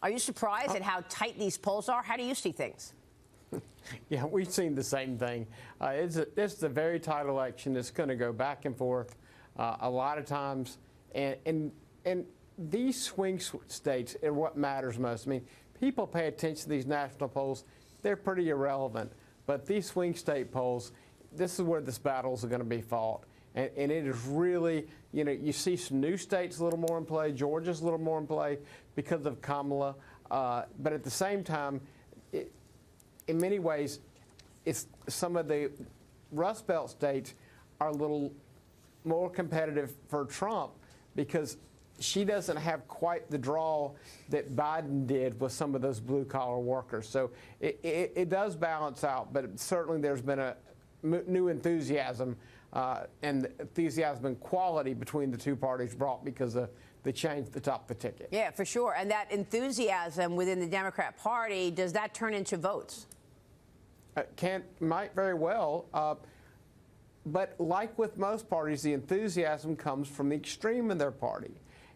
Are you surprised at how tight these polls are? How do you see things? Yeah, we've seen the same thing. It's a very tight election. It's going to go back and forth a lot of times. And these swing states are what matters most. I mean, people pay attention to these national polls. They're pretty irrelevant. But these swing state polls, this is where this battles are going to be fought. And it is really, you know, you see some new states a little more in play. Georgia's a little more in play because of Kamala. But at the same time, in many ways, it's some of the Rust Belt states are a little more competitive for Trump because she doesn't have quite the draw that Biden did with some of those blue-collar workers. So it does balance out, but certainly there's been a new enthusiasm and quality between the two parties brought because of the change at the top of the ticket. Yeah, for sure. And that enthusiasm within the Democrat Party, does that turn into votes? Might very well. But like with most parties, the enthusiasm comes from the extreme in their party.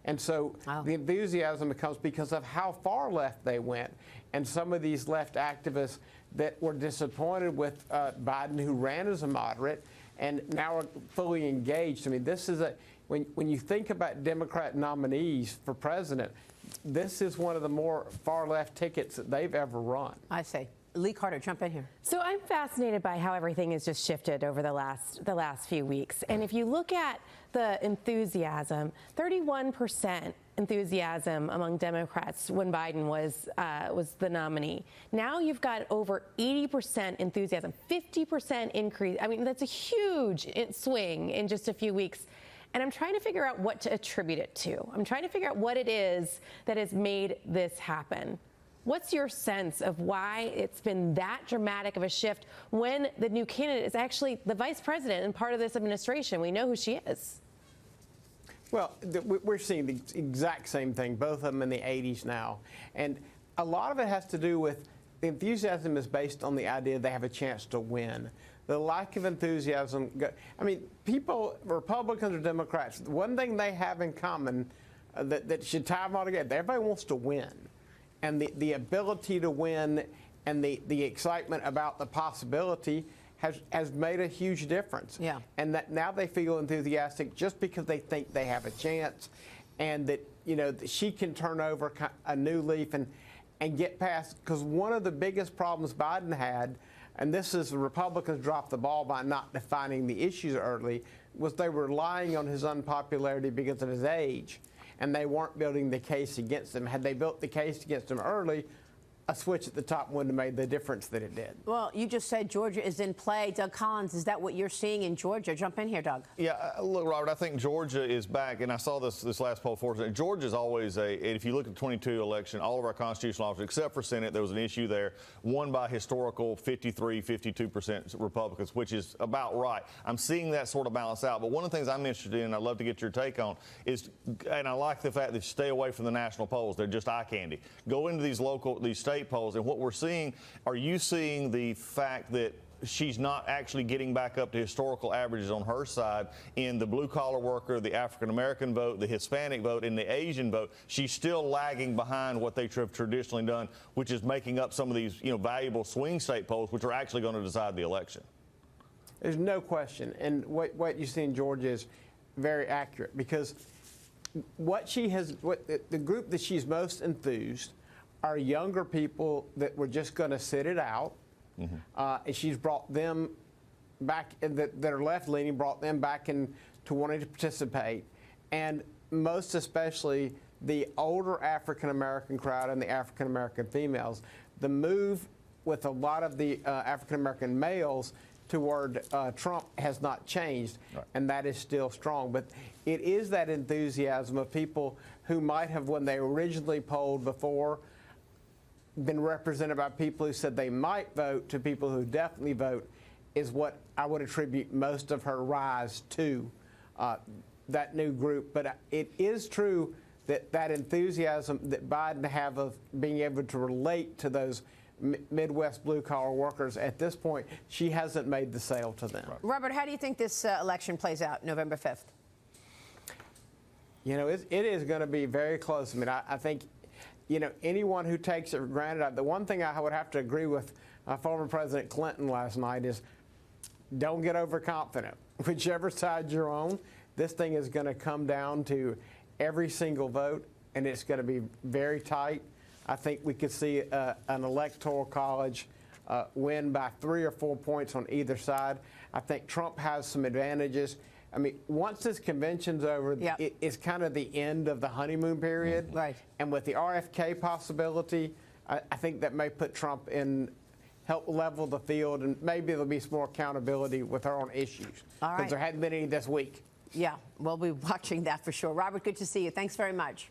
And so the enthusiasm comes because of how far left they went. And some of these left activists that were disappointed with Biden, who ran as a moderate, and now are fully engaged. I mean, this is when you think about Democrat nominees for president, this is one of the more far left tickets that they've ever run. I see. Lee Carter, jump in here. So I'm fascinated by how everything has just shifted over the last few weeks. And if you look at the enthusiasm, 31% enthusiasm among Democrats when Biden was the nominee. Now you've got over 80% enthusiasm, 50% increase. I mean, that's a huge swing in just a few weeks. And I'm trying to figure out what to attribute it to. I'm trying to figure out what it is that has made this happen. What's your sense of why it's been that dramatic of a shift when the new candidate is actually the vice president and part of this administration? We know who she is. Well, we're seeing the exact same thing, both of them in the 80s now. And a lot of it has to do with the enthusiasm is based on the idea they have a chance to win. The lack of enthusiasm, I mean, people, Republicans or Democrats, one thing they have in common that should tie them all together, everybody wants to win. And the ability to win and the excitement about the possibility has made a huge difference. Yeah. And that now they feel enthusiastic just because they think they have a chance, and that, you know, that she can turn over a new leaf and get past. Because one of the biggest problems Biden had, and this is the Republicans dropped the ball by not defining the issues early, was they were relying on his unpopularity because of his age. And they weren't building the case against him. Had they built the case against him early, a switch at the top wouldn't have made the difference that it did. Well, you just said Georgia is in play. Doug Collins, is that what you're seeing in Georgia? Jump in here, Doug. Yeah, look, Robert, I think Georgia is back, and I saw this last poll for us. Georgia's always if you look at the 22 election, all of our constitutional officers, except for Senate, there was an issue there, won by historical 53, 52% Republicans, which is about right. I'm seeing that sort of balance out. But one of the things I'm interested in, and I'd love to get your take on, is, and I like the fact that you stay away from the national polls. They're just eye candy. Go into these state polls, and what we're seeing, are you seeing the fact that she's not actually getting back up to historical averages on her side in the blue-collar worker, the African-American vote, the Hispanic vote, and the Asian vote? She's still lagging behind what they have traditionally done, which is making up some of these, you know, valuable swing state polls, which are actually going to decide the election. There's no question. And what you see in Georgia is very accurate, because the group that she's most enthused are younger people that were just going to sit it out. Mm-hmm. And she's brought them back, that are left-leaning, brought them back into wanting to participate. And most especially the older African-American crowd and the African-American females. The move with a lot of the African-American males toward Trump has not changed, right, and that is still strong. But it is that enthusiasm of people who might have, when they originally polled before, been represented by people who said they might vote to people who definitely vote, is what I would attribute most of her rise to, that new group. But it is true that enthusiasm that Biden have of being able to relate to those Midwest blue-collar workers, at this point, she hasn't made the sale to them. Robert, how do you think this election plays out November 5th? You know, it is going to be very close. I mean, I think anyone who takes it for granted, the one thing I would have to agree with former President Clinton last night is don't get overconfident. Whichever side you're on, this thing is going to come down to every single vote, and it's going to be very tight. I think we could see an electoral college win by 3 or 4 points on either side. I think Trump has some advantages. I mean, once this convention's over, it's kind of the end of the honeymoon period. Right. And with the RFK possibility, I think that may put Trump in, help level the field, and maybe there'll be some more accountability with our own issues. All right. Because there hadn't been any this week. Yeah, we'll be watching that for sure. Robert, good to see you. Thanks very much.